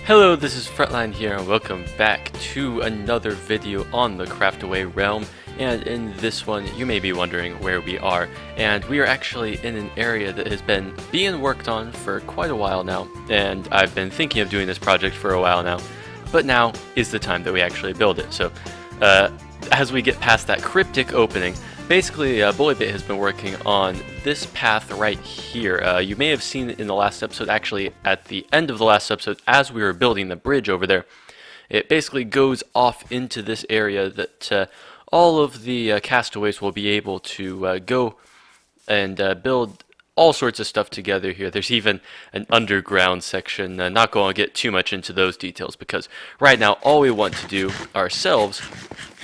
Hello, this is Frontline here and welcome back to another video on the Craftaway realm. And in this one you may be wondering where we are, and we are actually in an area that has been being worked on for quite a while now, and I've been thinking of doing this project for a while now, but now is the time that we actually build it. So as we get past that cryptic opening, basically Bullybit has been working on this path right here. You may have seen it in the last episode, actually at the end of the last episode as we were building the bridge over there. It basically goes off into this area that all of the castaways will be able to go and build all sorts of stuff together here. There's even an underground section. Not going to get too much into those details because right now all we want to do ourselves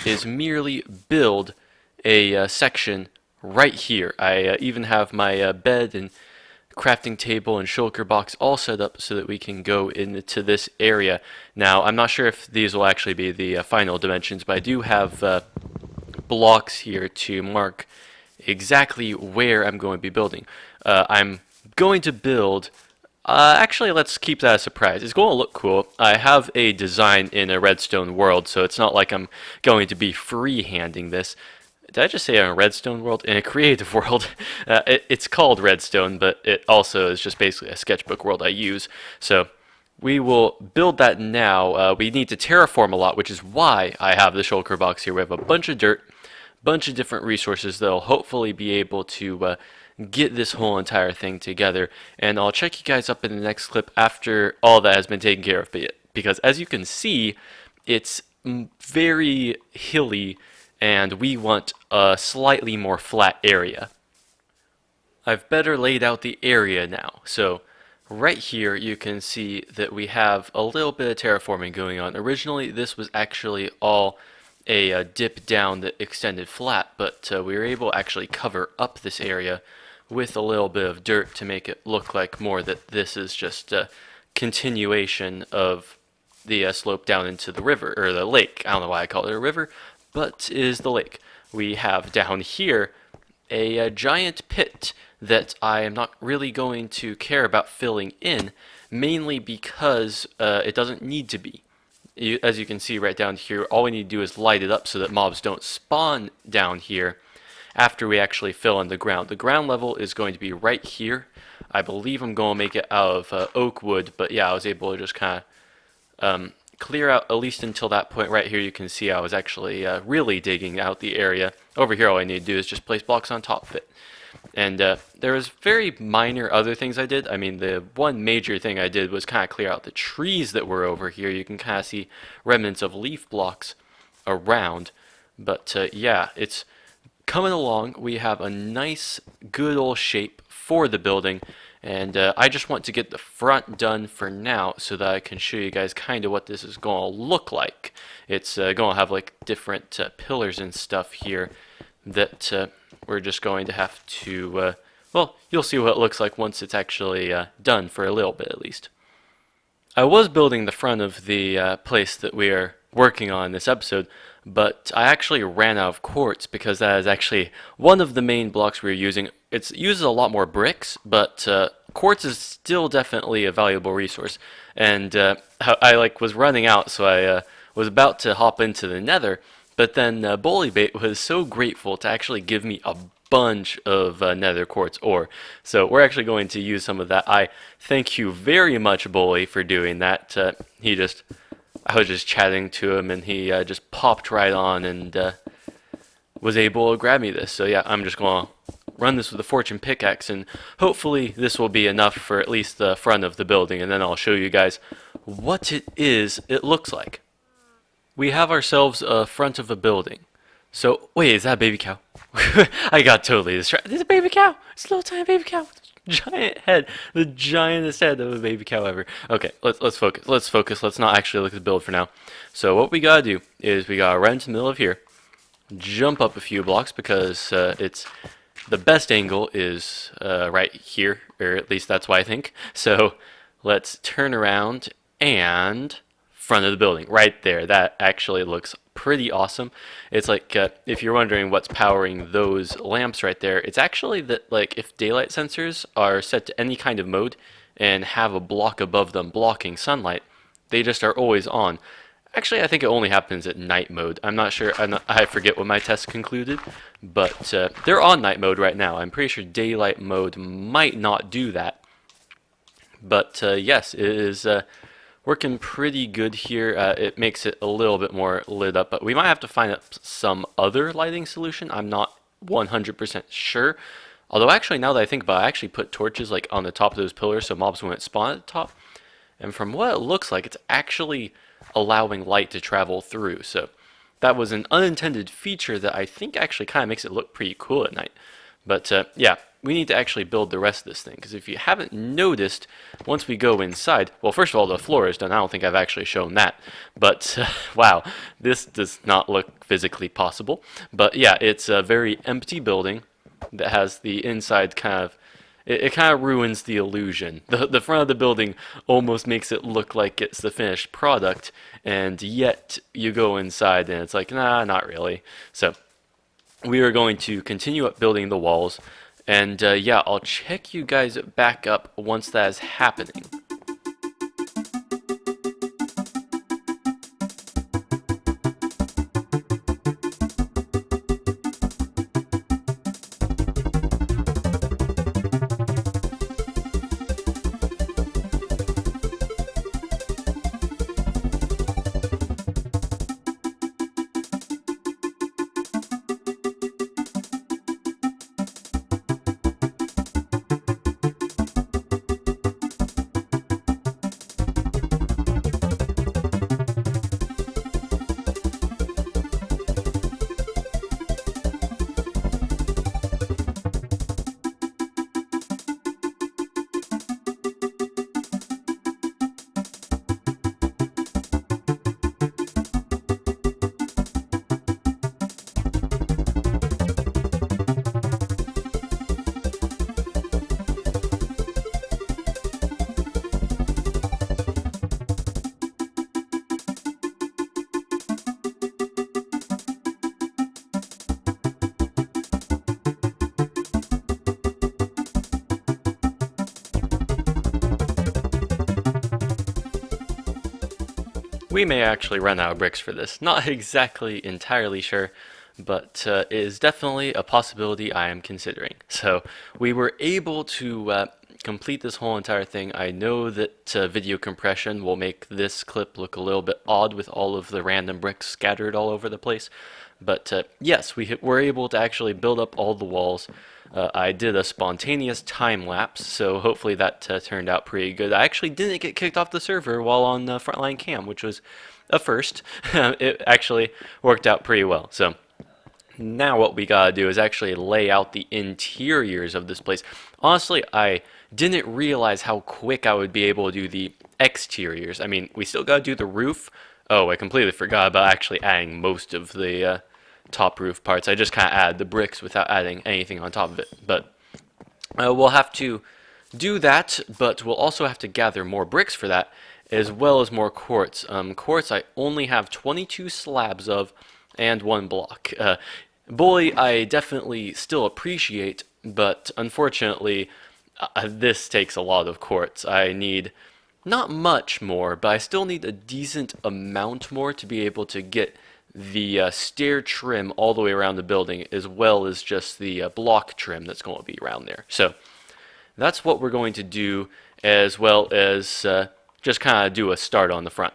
is merely build a section right here. I even have my bed and crafting table and shulker box all set up so that we can go into this area. Now, I'm not sure if these will actually be the final dimensions, but I do have blocks here to mark exactly where I'm going to be building. I'm going to build, actually let's keep that a surprise. It's going to look cool. I have a design in a redstone world, so it's not like I'm going to be free-handing this. Did I just say a redstone world? In a creative world. It's called redstone, but it also is just basically a sketchbook world I use. So we will build that now. We need to terraform a lot, which is why I have the shulker box here. We have a bunch of dirt, bunch of different resources that'll hopefully be able to get this whole entire thing together. And I'll check you guys up in the next clip after all that has been taken care of. Because as you can see, it's very hilly, and we want a slightly more flat area. I've better laid out the area now. So right here you can see that we have a little bit of terraforming going on. Originally this was actually all a dip down that extended flat, but we were able to actually cover up this area with a little bit of dirt to make it look like more that this is just a continuation of the slope down into the river, or the lake. I don't know why I call it a river, but it is the lake. We have down here a giant pit that I am not really going to care about filling in, mainly because it doesn't need to be. As you can see right down here, all we need to do is light it up so that mobs don't spawn down here after we actually fill in the ground. The ground level is going to be right here. I believe I'm going to make it out of oak wood, but yeah, I was able to just kind of clear out at least until that point. Right here you can see I was actually really digging out the area. Over here all I need to do is just place blocks on top of it. And there was very minor other things I did. I mean, the one major thing I did was kind of clear out the trees that were over here. You can kind of see remnants of leaf blocks around. But yeah, it's coming along. We have a nice good old shape for the building. And I just want to get the front done for now so that I can show you guys kind of what this is going to look like. It's going to have like different pillars and stuff here that we're just going to have to, well, you'll see what it looks like once it's actually done, for a little bit at least. I was building the front of the place that we are working on this episode, but I actually ran out of quartz because that is actually one of the main blocks we're using. It uses a lot more bricks, but quartz is still definitely a valuable resource. And I was running out, so I was about to hop into the nether, but then Bullybait was so grateful to actually give me a bunch of nether quartz ore. So we're actually going to use some of that. I thank you very much, Bully, for doing that. I was just chatting to him, and he just popped right on and was able to grab me this. So yeah, I'm just going to run this with a fortune pickaxe, and hopefully this will be enough for at least the front of the building, and then I'll show you guys what it looks like. We have ourselves a front of a building. So, wait, is that a baby cow? I got totally distracted. It's a baby cow! It's a little tiny baby cow! Giant head, the giantest head of a baby cow ever. Okay, let's focus. Let's not actually look at the build for now. So what we gotta do is we gotta run to the middle of here, jump up a few blocks because it's the best angle is right here, or at least that's what I think. So let's turn around and front of the building right there. That actually looks pretty awesome. It's like if you're wondering what's powering those lamps right there, it's actually that, like, if daylight sensors are set to any kind of mode and have a block above them blocking sunlight, they just are always on. Actually, I think it only happens at night mode. I'm not sure. I forget what my test concluded, but they're on night mode right now. I'm pretty sure daylight mode might not do that. But yes, it is working pretty good here. It makes it a little bit more lit up, but we might have to find some other lighting solution. I'm not 100% sure. Although actually, now that I think about it, I actually put torches like on the top of those pillars so mobs wouldn't spawn at the top. And from what it looks like, it's actually allowing light to travel through. So that was an unintended feature that I think actually kind of makes it look pretty cool at night. But yeah, we need to actually build the rest of this thing, because if you haven't noticed, once we go inside, well, first of all, the floor is done. I don't think I've actually shown that. But wow, this does not look physically possible. But yeah, it's a very empty building that has the inside kind of, it kind of ruins the illusion. The front of the building almost makes it look like it's the finished product, and yet you go inside and it's like, nah, not really. So we are going to continue up building the walls, and yeah, I'll check you guys back up once that is happening. We may actually run out of bricks for this. Not exactly entirely sure, but it is definitely a possibility I am considering. So we were able to complete this whole entire thing. I know that video compression will make this clip look a little bit odd with all of the random bricks scattered all over the place. But yes, we were able to actually build up all the walls. I did a spontaneous time lapse, so hopefully that turned out pretty good. I actually didn't get kicked off the server while on the frontline cam, which was a first. It actually worked out pretty well. So now what we gotta do is actually lay out the interiors of this place. Honestly, I didn't realize how quick I would be able to do the exteriors. I mean, we still gotta do the roof. Oh, I completely forgot about actually adding most of the top roof parts. I just kind of add the bricks without adding anything on top of it. But we'll have to do that, but we'll also have to gather more bricks for that, as well as more quartz. Quartz I only have 22 slabs of and 1 block. Boy, I definitely still appreciate, but unfortunately this takes a lot of quartz. I need not much more, but I still need a decent amount more to be able to get the stair trim all the way around the building, as well as just the block trim that's going to be around there. So that's what we're going to do, as well as just kind of do a start on the front.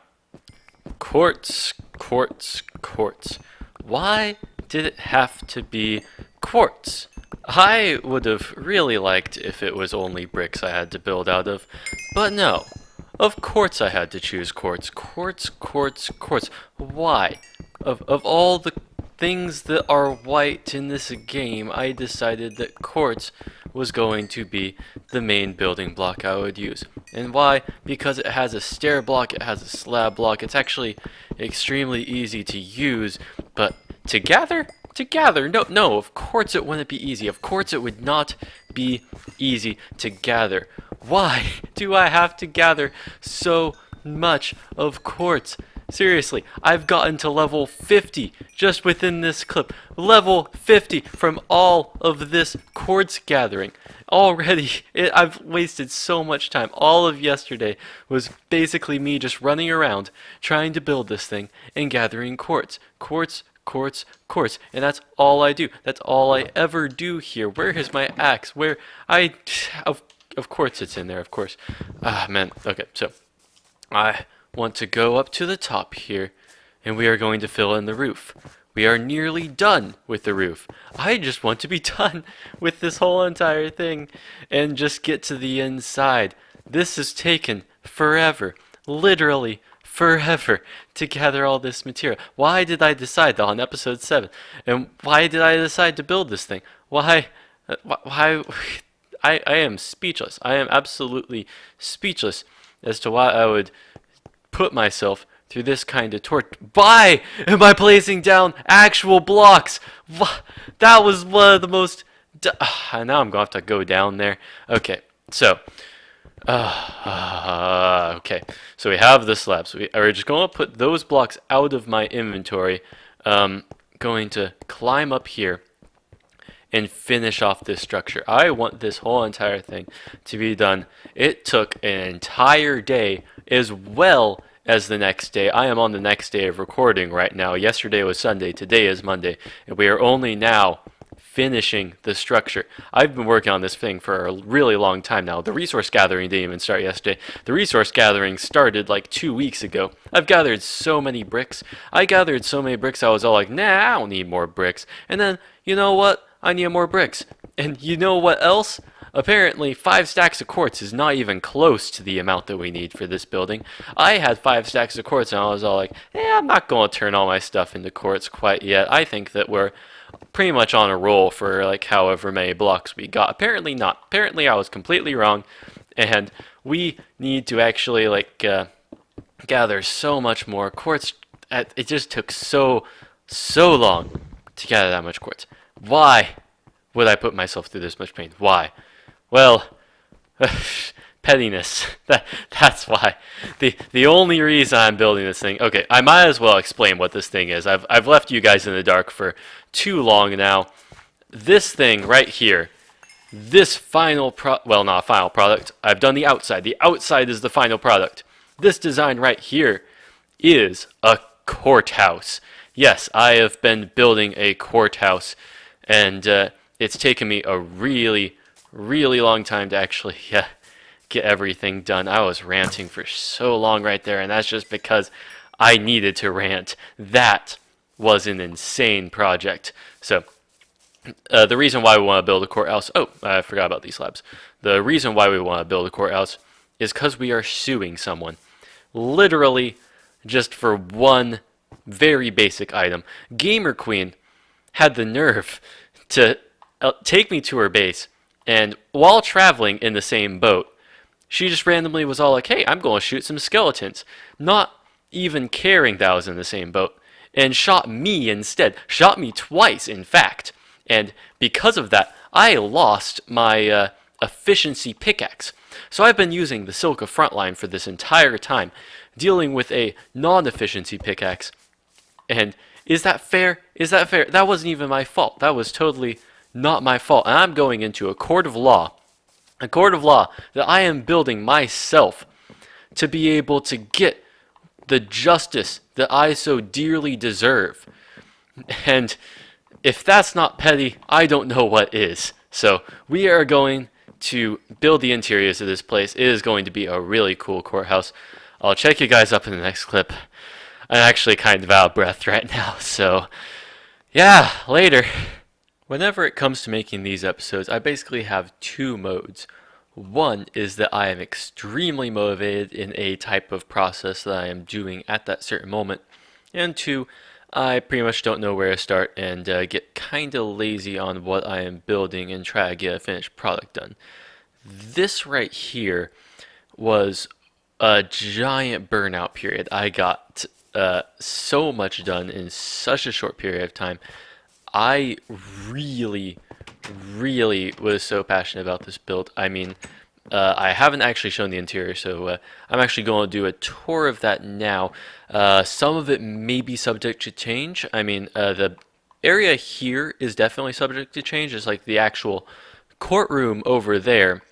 Quartz, quartz, quartz. Why did it have to be quartz? I would have really liked if it was only bricks I had to build out of, but no. Of course I had to choose quartz. Quartz, quartz, quartz. Why? Of all the things that are white in this game, I decided that quartz was going to be the main building block I would use. And why? Because it has a stair block, it has a slab block. It's actually extremely easy to use, but to gather? To gather? No, of course it wouldn't be easy. Of course it would not be easy to gather. Why do I have to gather so much of quartz? Seriously, I've gotten to level 50 just within this clip. Level 50 from all of this quartz gathering. already. I've wasted so much time. All of yesterday was basically me just running around trying to build this thing and gathering quartz. Quartz, quartz, quartz. And that's all I do. That's all I ever do here. Where is my axe? Where I... Of course it's in there, of course. Ah, man. Okay, so I want to go up to the top here, and we are going to fill in the roof. We are nearly done with the roof. I just want to be done with this whole entire thing and just get to the inside. This has taken forever, literally forever, to gather all this material. Why did I decide that on episode 7? And why did I decide to build this thing? Why? I am speechless. I am absolutely speechless as to why I would put myself through this kind of torture. Why am I placing down actual blocks? That was one of the most... now I'm going to have to go down there. Okay, so... okay, so we have the slabs. We're just going to put those blocks out of my inventory. Going to climb up here and finish off this structure. I want this whole entire thing to be done. It took an entire day as well as the next day. I am on the next day of recording right now. Yesterday was Sunday, today is Monday, and we are only now finishing the structure. I've been working on this thing for a really long time now. The resource gathering didn't even start yesterday. The resource gathering started like 2 weeks ago. I've gathered so many bricks. I gathered so many bricks I was all like, nah, I don't need more bricks. And then, you know what? I need more bricks. And you know what else? Apparently, 5 stacks of quartz is not even close to the amount that we need for this building. I had 5 stacks of quartz and I was all like, I'm not going to turn all my stuff into quartz quite yet. I think that we're pretty much on a roll for like however many blocks we got. Apparently not. Apparently I was completely wrong, and we need to actually like gather so much more quartz. It just took so long to gather that much quartz. Why would I put myself through this much pain? Why? Well, pettiness. That's why. The only reason I'm building this thing. Okay, I might as well explain what this thing is. I've left you guys in the dark for too long now. This thing right here, this final not final product. I've done the outside. The outside is the final product. This design right here is a courthouse. Yes, I have been building a courthouse, and it's taken me a really long time to actually get everything done. I was ranting for so long right there, and that's just because I needed to rant. That was an insane project. So the reason why we want to build a courthouse... Oh, I forgot about these slabs. The reason why we want to build a courthouse is because we are suing someone. Literally just for one very basic item. Gamer Queen had the nerve to take me to her base, and while traveling in the same boat, she just randomly was all like, hey, I'm going to shoot some skeletons. Not even caring that I was in the same boat. And shot me instead. Shot me twice, in fact. And because of that, I lost my efficiency pickaxe. So I've been using the Silica Frontline for this entire time, dealing with a non-efficiency pickaxe. And is that fair? Is that fair? That wasn't even my fault. That was totally not my fault. And I'm going into a court of law. A court of law that I am building myself to be able to get the justice that I so dearly deserve. And if that's not petty, I don't know what is. So we are going to build the interiors of this place. It is going to be a really cool courthouse. I'll check you guys up in the next clip. I'm actually kind of out of breath right now, so yeah, later. Whenever it comes to making these episodes, I basically have 2 modes. One is that I am extremely motivated in a type of process that I am doing at that certain moment. And 2, I pretty much don't know where to start and get kind of lazy on what I am building and try to get a finished product done. This right here was a giant burnout period. I got so much done in such a short period of time. I really was so passionate about this build. I mean, I haven't actually shown the interior, so I'm actually going to do a tour of that now. Some of it may be subject to change. I mean, the area here is definitely subject to change. It's like the actual courtroom over there,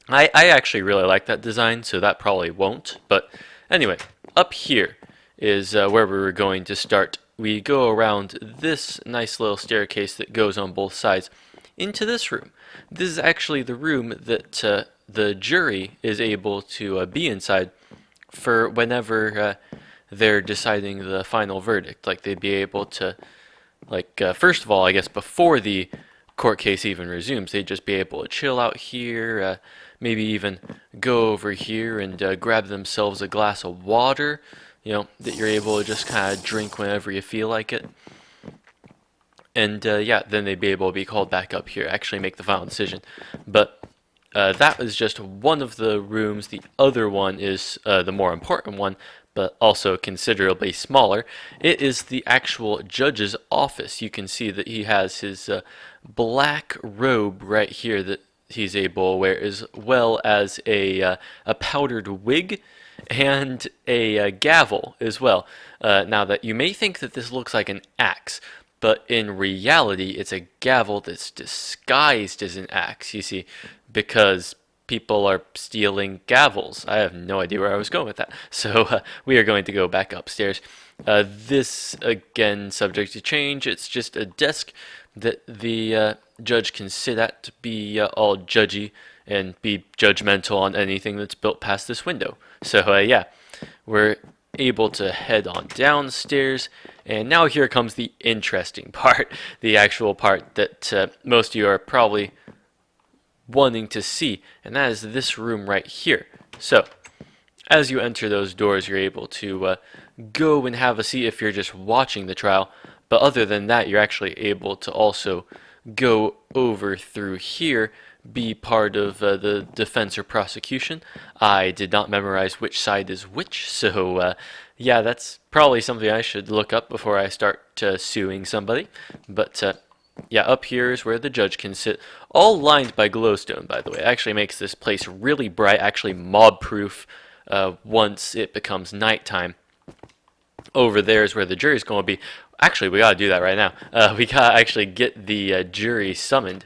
I actually really like that design, so that probably won't. But anyway, up here is where we were going to start. We go around this nice little staircase that goes on both sides into this room. This is actually the room that the jury is able to be inside for whenever they're deciding the final verdict. Like they'd be able to, like first of all, I guess before the court case even resumes, they'd just be able to chill out here, maybe even go over here and grab themselves a glass of water, you know, that you're able to just kind of drink whenever you feel like it. And yeah, then they'd be able to be called back up here, actually make the final decision. But that was just one of the rooms. The other one is the more important one, but also considerably smaller. It is the actual judge's office. You can see that he has his black robe right here that he's able to wear, as well as a powdered wig and a gavel as well. Now that you may think that this looks like an axe, but in reality it's a gavel that's disguised as an axe, you see, because people are stealing gavels. I have no idea where I was going with that. So we are going to go back upstairs. This, again, subject to change. It's just a desk that the judge can sit at to be all judgy and be judgmental on anything that's built past this window. So yeah, we're able to head on downstairs, and now here comes the interesting part, the actual part that most of you are probably wanting to see, and that is this room right here. So as you enter those doors, you're able to go and have a seat if you're just watching the trial, but other than that, you're actually able to also go over through here, be part of the defense or prosecution. I did not memorize which side is which, so yeah, that's probably something I should look up before I start suing somebody. But yeah, up here is where the judge can sit, all lined by glowstone, by the way. It actually makes this place really bright, actually mob-proof once it becomes nighttime. Over there is where the jury's going to be. Actually, we got to do that right now. We got to actually get the jury summoned.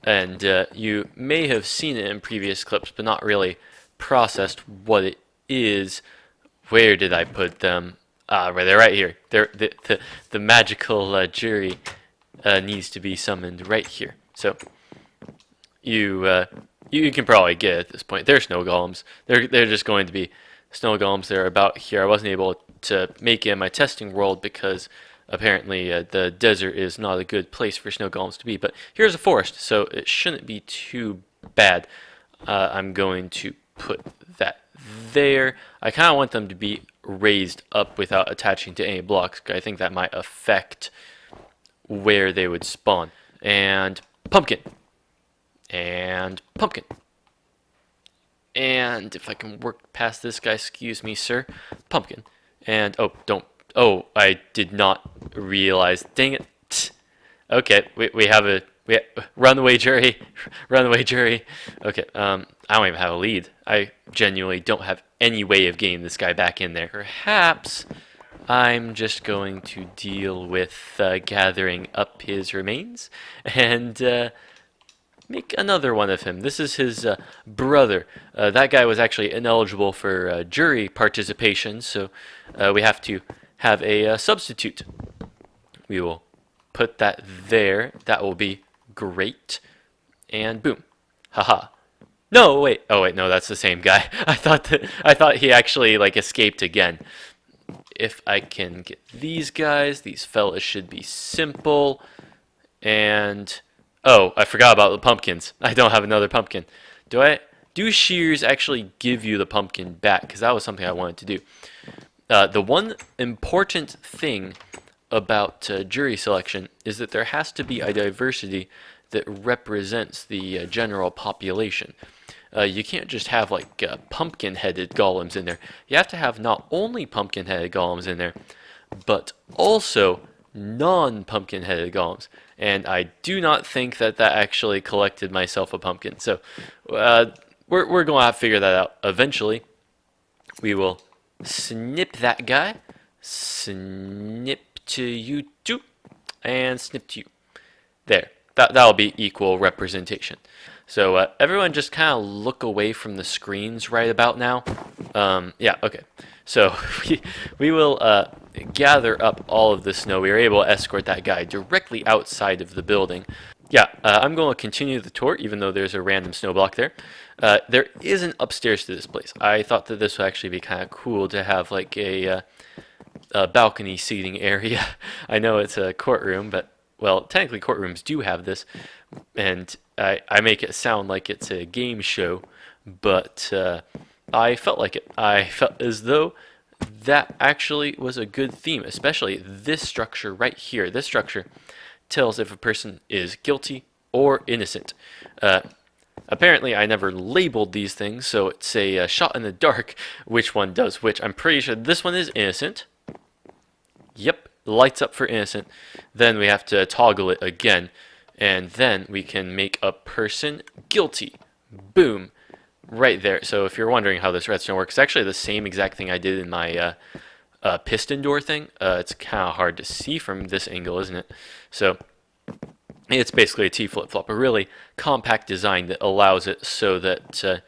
And you may have seen it in previous clips, but not really processed what it is. Where did I put them? They're right here. The magical jury needs to be summoned right here. So you can probably get it at this point. They're snow golems. They're just going to be snow golems. They're about here. I wasn't able to make it in my testing world because apparently the desert is not a good place for snow golems to be. But here's a forest, so it shouldn't be too bad. I'm going to put that there. I kind of want them to be raised up without attaching to any blocks. I think that might affect where they would spawn. And pumpkin. And pumpkin. And if I can work past this guy, excuse me, sir. Pumpkin. And, oh, don't. Oh, I did not realize. Dang it. Okay, we have a... Runaway jury. Runaway jury. Okay, I don't even have a lead. I genuinely don't have any way of getting this guy back in there. Perhaps I'm just going to deal with gathering up his remains and make another one of him. This is his brother. That guy was actually ineligible for jury participation, so we have to have a substitute. We will put that there. That will be great. And boom. Haha. No, wait. Oh wait, no, that's the same guy. I thought he actually like escaped again. If I can get these guys, these fellas should be simple. And oh, I forgot about the pumpkins. I don't have another pumpkin. Do shears actually give you the pumpkin back? Because that was something I wanted to do. The one important thing about jury selection is that there has to be a diversity that represents the general population. You can't just have like pumpkin-headed golems in there. You have to have not only pumpkin-headed golems in there, but also non-pumpkin-headed golems. And I do not think that actually collected myself a pumpkin. So we're going to have to figure that out eventually. We will snip that guy, snip to you too, and snip to you. There. that'll be equal representation. So everyone just kind of look away from the screens right about now. Yeah, okay. So we will gather up all of the snow. We were able to escort that guy directly outside of the building. Yeah, I'm going to continue the tour, even though there's a random snow block there. There is an upstairs to this place. I thought that this would actually be kind of cool to have like a balcony seating area. I know it's a courtroom, but, well, technically courtrooms do have this, and I make it sound like it's a game show, but I felt like it. I felt as though that actually was a good theme, especially this structure right here. This structure tells if a person is guilty or innocent. Apparently, I never labeled these things, so it's a shot in the dark which one does which. I'm pretty sure this one is innocent. Yep, lights up for innocent. Then we have to toggle it again, and then we can make a person guilty. Boom. Right there. So if you're wondering how this redstone works, it's actually the same exact thing I did in my piston door thing. It's kind of hard to see from this angle, isn't it? So it's basically a T flip-flop, a really compact design that allows it so that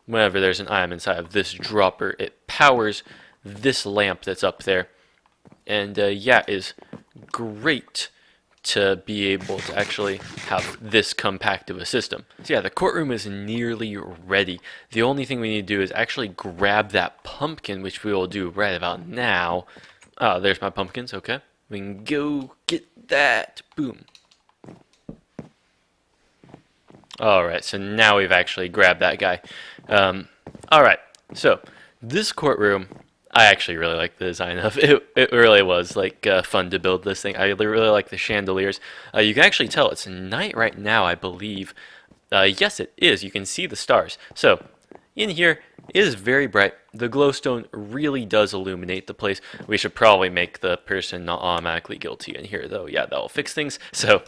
whenever there's an item inside of this dropper, it powers this lamp that's up there. And yeah, it is great to be able to actually have this compact of a system. So yeah, the courtroom is nearly ready. The only thing we need to do is actually grab that pumpkin, which we will do right about now. Oh, there's my pumpkins, okay. We can go get that. Boom. Alright, so now we've actually grabbed that guy. Alright, so this courtroom, I actually really like the design of it. It really was like fun to build this thing. I really like the chandeliers. You can actually tell it's night right now, I believe. Yes, it is. You can see the stars. So in here, it is very bright. The glowstone really does illuminate the place. We should probably make the person not automatically guilty in here, though. Yeah, that'll fix things. So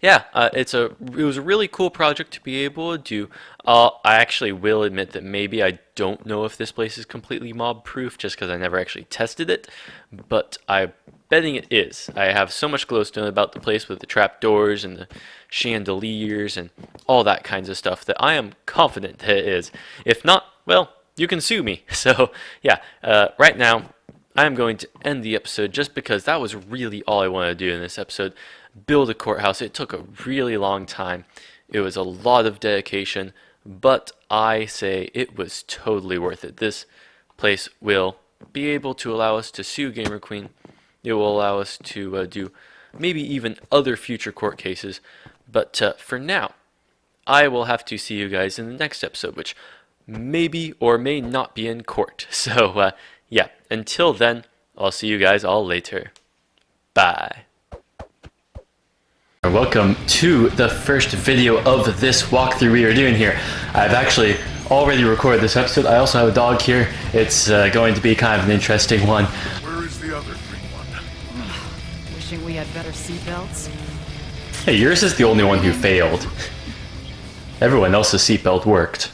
yeah, it was a really cool project to be able to do. I actually will admit that maybe I don't know if this place is completely mob-proof just because I never actually tested it, but I'm betting it is. I have so much glowstone about the place with the trapdoors and the chandeliers and all that kinds of stuff that I am confident that it is. If not, well, you can sue me. So yeah, right now I'm going to end the episode just because that was really all I wanted to do in this episode. Build a courthouse. It took a really long time. It was a lot of dedication, but I say it was totally worth it. This place will be able to allow us to sue Gamer Queen. It will allow us to do maybe even other future court cases, but for now, I will have to see you guys in the next episode, which maybe or may not be in court. So yeah, until then, I'll see you guys all later. Bye. Welcome to the first video of this walkthrough we are doing here. I've actually already recorded this episode. I also have a dog here. It's going to be kind of an interesting one. Where is the other green one? Wishing we had better seatbelts. Hey, yours is the only one who failed. Everyone else's seatbelt worked.